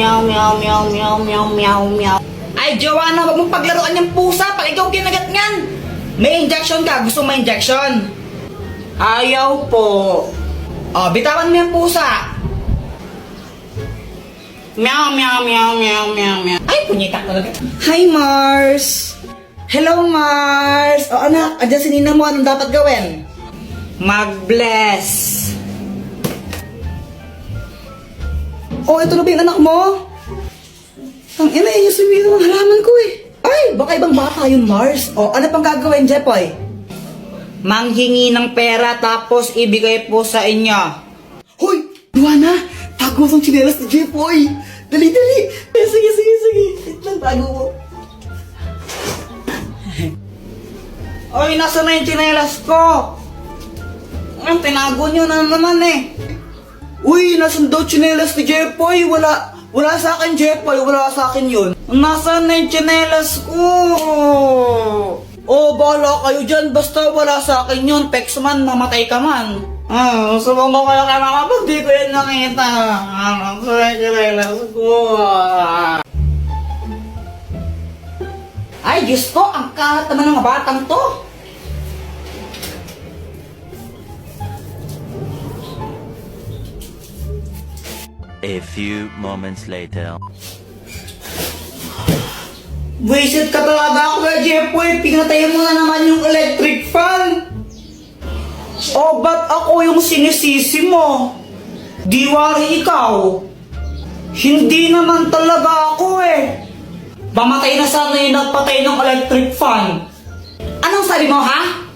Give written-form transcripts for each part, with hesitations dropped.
meow, meow, meow, meow, meow, meow, meow. Ay, Joanna, wag mong paglaruan yung pusa pag ikaw kinagat ngan. May injection ka. Gusto mo may injection? Ayaw po. Oh, bitawan mo yung pusa. Meow, meow, meow, meow, meow, meow. Ay, punyita talaga. Hi, Mars. Hello, Mars. O, anak, andyan si Nina mo. Anong dapat gawin? Mag-bless. Oh, ito na ba yung anak mo? Ang ina, yung sumiro ng halaman ko eh. Ay, baka ibang bata yung Mars. O, ano pang gagawin, Jepoy? Manghingi ng pera tapos ibigay po sa inyo. Hoy, Luana, tago ang tsinelas ni Jepoy. Dali, dali. Sige, sige, sige. Wait lang, tago mo. Oy, nasa na yung tsinelas ko? Tinago nyo na naman eh. Uy, nasan daw tsinelas ni Jepoy? Wala sa akin, Jepoy. Wala sa akin yun. Nasaan na yung tsinelas ko? Oh, bahala kayo dyan. Basta wala sa akin yun. Pex man, mamatay ka man. Subong ko kayo kay mama pag di ko yun nakita. Sa tsinelas ko. Ay, Diyos ko. Ang kalat naman ng mga batang to. A few moments later. Wasted ka talaga, Kuya Jepoy. Pinatay mo na naman yung electric fan. O, ba't ako yung sinisisi mo? Di wari ikaw. Hindi naman talaga ako eh. Pamatay na sana yung nagpatay ng electric fan. Anong sabi mo, ha?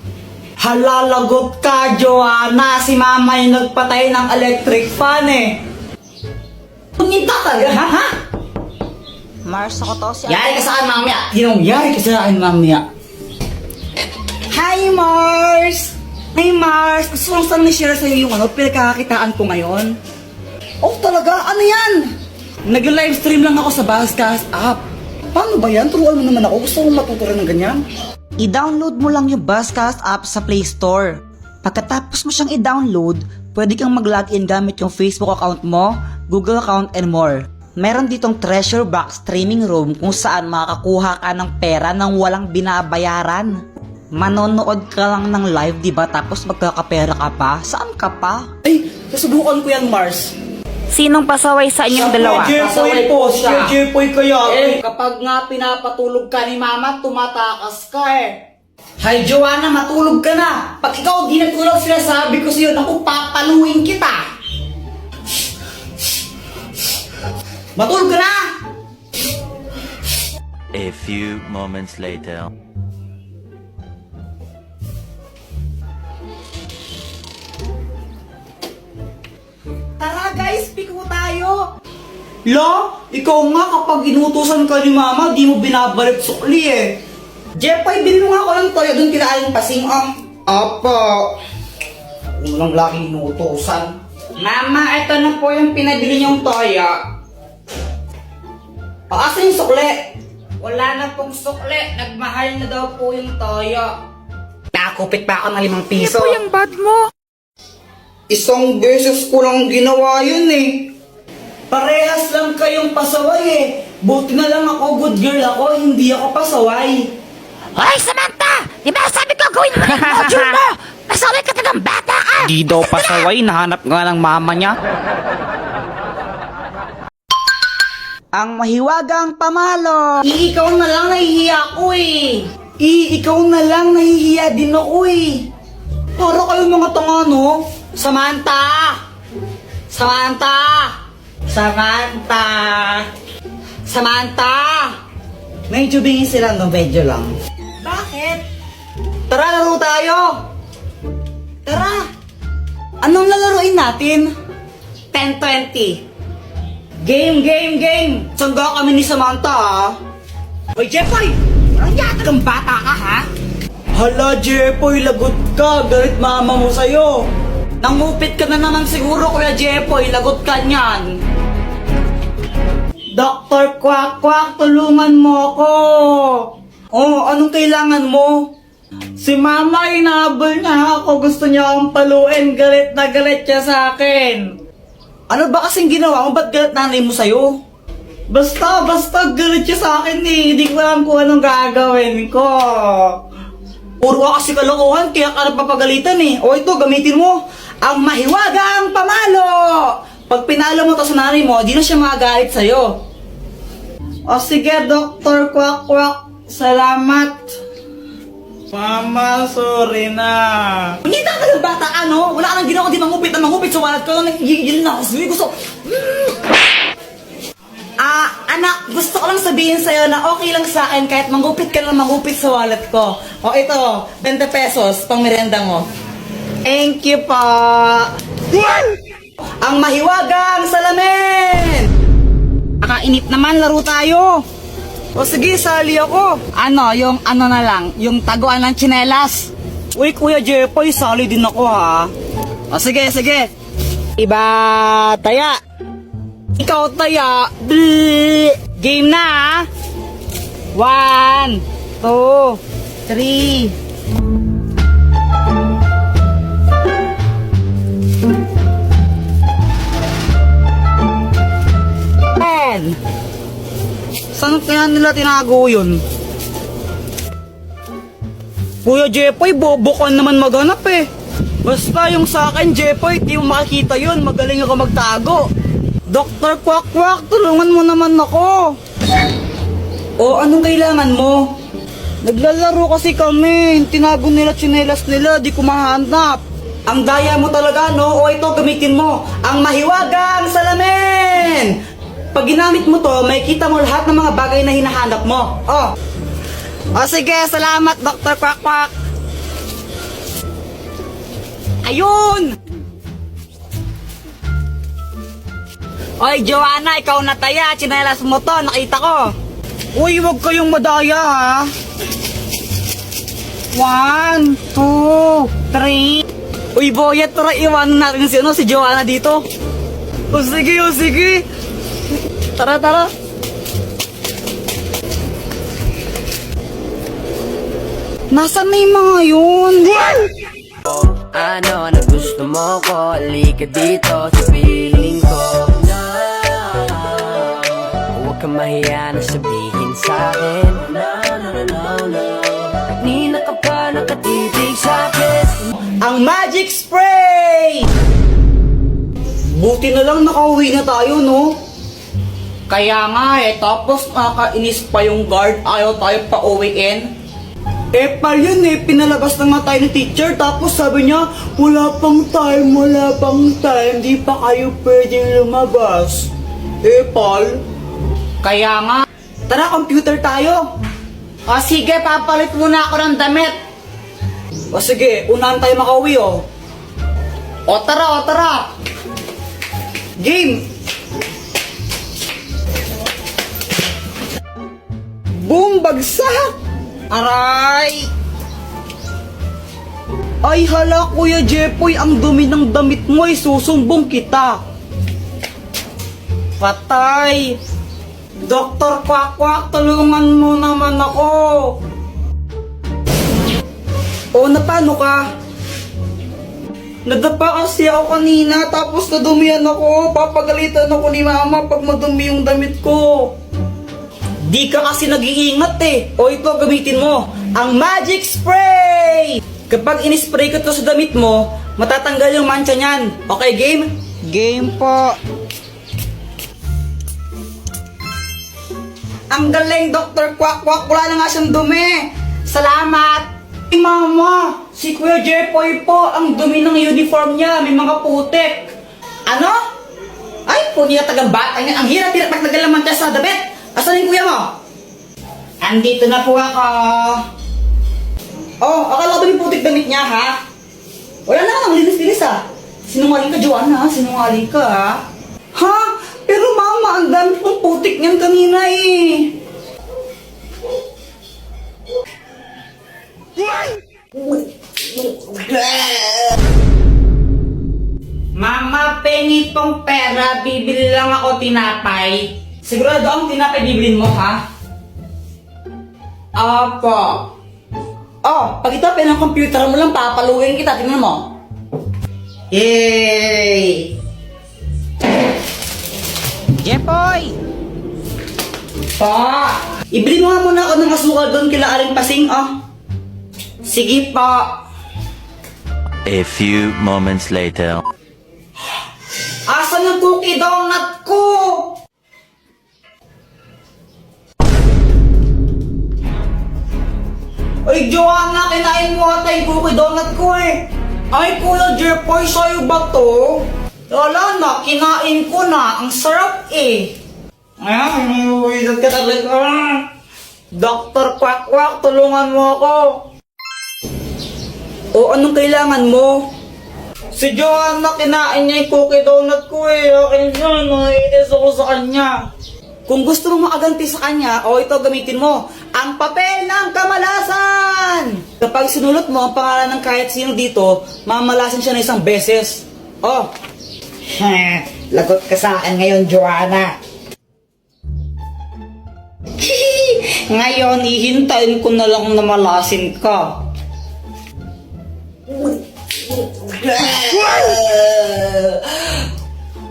Halalagot ka, Joanna. Si mama yung nagpatay ng electric fan eh. Punyita talaga, ha? Mars, ako to si Yari ka sa akin, mamaya. Yari ka sa akin, mamaya. Hi, Mars! Hi, Mars! Gusto kong saan na-share sa'yo yung pinagkakakitaan ko ngayon. Oh, talaga? Ano yan? Nag-livestream lang ako sa Buzzcast app. Paano ba yan? Turuan mo naman ako. Gusto kong matutunan ng ganyan. I-download mo lang yung Buzzcast app sa Play Store. Pagkatapos mo siyang i-download, pwede kang mag-login gamit yung Facebook account mo, Google account, and more. Meron ditong treasure box streaming room kung saan makakakuha ka ng pera nang walang binabayaran. Manonood ka lang ng live, diba? Tapos magkakapera ka pa? Saan ka pa? Ay, susubukan ko yan, Mars. Sinong pasaway sa inyong dalawa? Jepoy po. Siya Jepoy kaya. Kapag nga pinapatulog ka ni mama, tumatakas ka eh. Hi, Joanna, matulog ka na. Pag ikaw di natulog, sinasabi ko sa'yo, naku, papaluin kita. Matulog ka na! A few moments later. Tara guys, piko tayo! La, ikaw nga kapag inutusan ka ni mama, di mo binabalik sukli eh. Jepoy, bilhin mo nga ako ng toyo doon kila Aling Pasing, Apo. Unang laki inutusan. Mama, ito na po yung pinabili niyong toyo. Asa yung sukle? Wala na pong sukle. Nagmahal na daw po yung toyo. Nakakupit pa ako ng 5 piso. Ito yung bad mo. Isang beses ko lang ginawa yun eh. Parehas lang kayong pasaway eh. Buti na lang ako, good girl ako, hindi ako pasaway. Hoy, Samantha! Di ba sabi ko gawin mo yung module mo? Pasaway ka ng bata ka! Di daw pasaway, nahanap nga ng mama niya. Ang mahiwagang pamalo. Ikaw na lang nahihiya ko eh. Ikaw na lang nahihiya din ako eh. Para kayong mga tanga no? Samantha! Samantha! Samantha! Samantha! Medyo bingin sila, no? Medyo lang. Bakit? Tara, laro tayo! Tara! Anong lalaroin natin? 10-20. Game! Sangga kami ni Samantha, ha? Hoy, Jepoy! Walang yata kang bata ka, ha? Hala, Jepoy, lagot ka. Galit mama mo sa'yo. Nangupit ka na naman siguro, Kuya Jepoy. Lagot ka niyan. Dr. Quack Quack, tulungan mo ako. Oh, anong kailangan mo? Si mama, inahabol niya ako. Gusto niya akong paluin. Galit na galit siya sa akin. Ano ba kasing ginawa mo? Ba't galit nanay mo sa'yo? Basta galit siya sa akin eh. Hindi ko alam kung anong gagawin ko. Puro ka kasi kalokohan, kaya ka napapagalitan eh. O ito, gamitin mo ang mahiwagang pamalo. Pag pinalo mo to sa nanay mo, di na siya magagalit sa'yo. O sige, Dr. Quack Quack. Salamat. Mama, sorry na. Punyita ka ng bata ka, no? Wala ka nang ginawa, di mangupit na mangupit. So, walat ka lang, nagigil na ako. Gusto. Anak, gusto ko lang sabihin sa'yo na okay lang sa akin kahit mangupit ka lang mangupit sa wallet ko. O ito, 20 pesos, pang merenda mo. Thank you pa. Ang mahiwagang salamin! Nakainip naman, laro tayo. O sige, sali ako. Yung ano na lang, yung taguan ng tsinelas. Uy, Kuya Jepoy, sali din ako ha. O sige. Iba, taya. Ikaw taya. Game na ha. 1, 2, 3. Saan kaya nila tinago yun? Kuya Jepoy, bobo ka naman maghanap eh. Basta yung sa akin, Jepoy, di mo makikita yun. Magaling ako magtago. Dr. Quack Quack, tulungan mo naman ako. O, anong kailangan mo? Naglalaro kasi kami. Tinago nila tsinelas nila, di ko mahanap. Ang daya mo talaga, no? O ito, gamitin mo. Ang mahiwagang salamin! Pag ginamit mo to, may kita mo lahat ng mga bagay na hinahanap mo. O sige, salamat, Dr. Quack Quack. Ayun! Oy, Joanna, ikaw na taya. Tsinelas mo to, nakita ko. Uy, wag kayong madaya, ha? 1, 2, 3. Uy, Boyet, tara, iwanan natin si Joanna dito. O sige. Tara. Nasaan na yung mga yun? Ano na gusto mo ko? Halika dito sa piling ko. No, huwag kang mahiya na sabihin sa'kin. No. Kanina ka pa nakatitig sa'kin. Ang magic spray! Buti na lang nakauwi na tayo, no? Kaya nga tapos nakakainis pa yung guard, ayaw tayo pa uwiin. Pal yun pinalabas na nga tayo ni teacher, tapos sabi niya, wala pang time, di pa kayo pwedeng lumabas. Pal. Kaya nga. Tara, computer tayo. O sige, papalit muna ako ng damit. O sige, unahan tayo makauwi O tara. Game! Boom! Bagsak! Aray! Ay hala, Kuya Jepoy, ang dumi ng damit mo ay susumbong kita. Patay! Dr. Quack Quack, tulungan mo naman ako. O, napano ka? Nadapa kasi ako kanina, tapos nadumihan ako. Papagalitan ako ni mama pag madumi yung damit ko. Di ka kasi nag-iingat O ito, gamitin mo. Ang magic spray! Kapag in-spray ko to sa damit mo, matatanggal yung mancha niyan. Okay, game? Game po. Ang galing, Dr. Quack Quack. Wala na nga siyang dumi. Salamat. Mama, si Kuya Jepoy po, ang dumi ng uniform niya, may mga putik. Ano? Ay, po niya tagang bata niya. Ang hirap-hirap magtagalaman siya sa damit. Asan yung kuya mo? Andito na po ako. Oh, akala ko yung putik damit niya, ha? Wala naman ang linis-linis, ha? Sinungaling ka, Joanna, ha? Sinungaling ka, ha? Ha? Pero mama, ang dami pong putik niyan kanina, Mama, pengi tong pera, bibili lang ako tinapay. Sigurado ang tinapay bibilin mo, ha? Apo. Oh, pag itapay ng computer mo lang, papaluin kita. Tingnan mo. Yay! Jepoy! Pa! Ibili mo nga muna ako ng asukal doon kila Aling Pasing, ah. Sige pa. A few moments later. Asan yung cookie donut ko? Ay, Joanna, kinain mo ata yung cookie donut ko eh. Ay, Kuya Jepoy, sa'yo ba to? Wala na, kinain ko na. Ang sarap eh. Ay, nawiwizard ka talaga. Dr. Quack Quack, tulungan mo ako. O, anong kailangan mo? Si Joanna, kinain niya yung cookie donut ko eh. Akin yun, naiinis ako sa kanya. Kung gusto mong makaganti sa kanya, o ito gamitin mo, ang papel ng kamalasan! Kapag sinulot mo ang pangalan ng kahit sino dito, mamalasin siya na isang beses. Oh, lagot ka sa akin ngayon, Joanna. Ngayon, ihintayin ko na lang na malasin ka.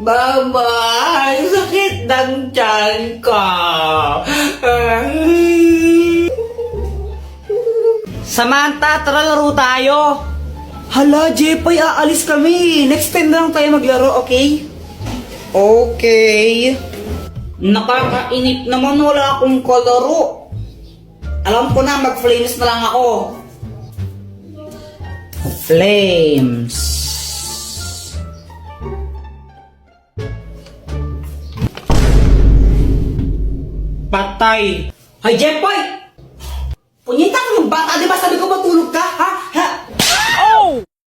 Mama, ang sakit ng tiyan ko. Samantha, tara laro tayo. Hala, Jepoy, aalis kami. Next time na lang tayo maglaro, okay? Okay. Nakakainip naman, wala akong kalaro. Alam ko na, mag-flames na lang ako. Flames. Patay. Hay, Jepoy! Punyeta ka ng bata, di ba sabi ko matulog ka, ha?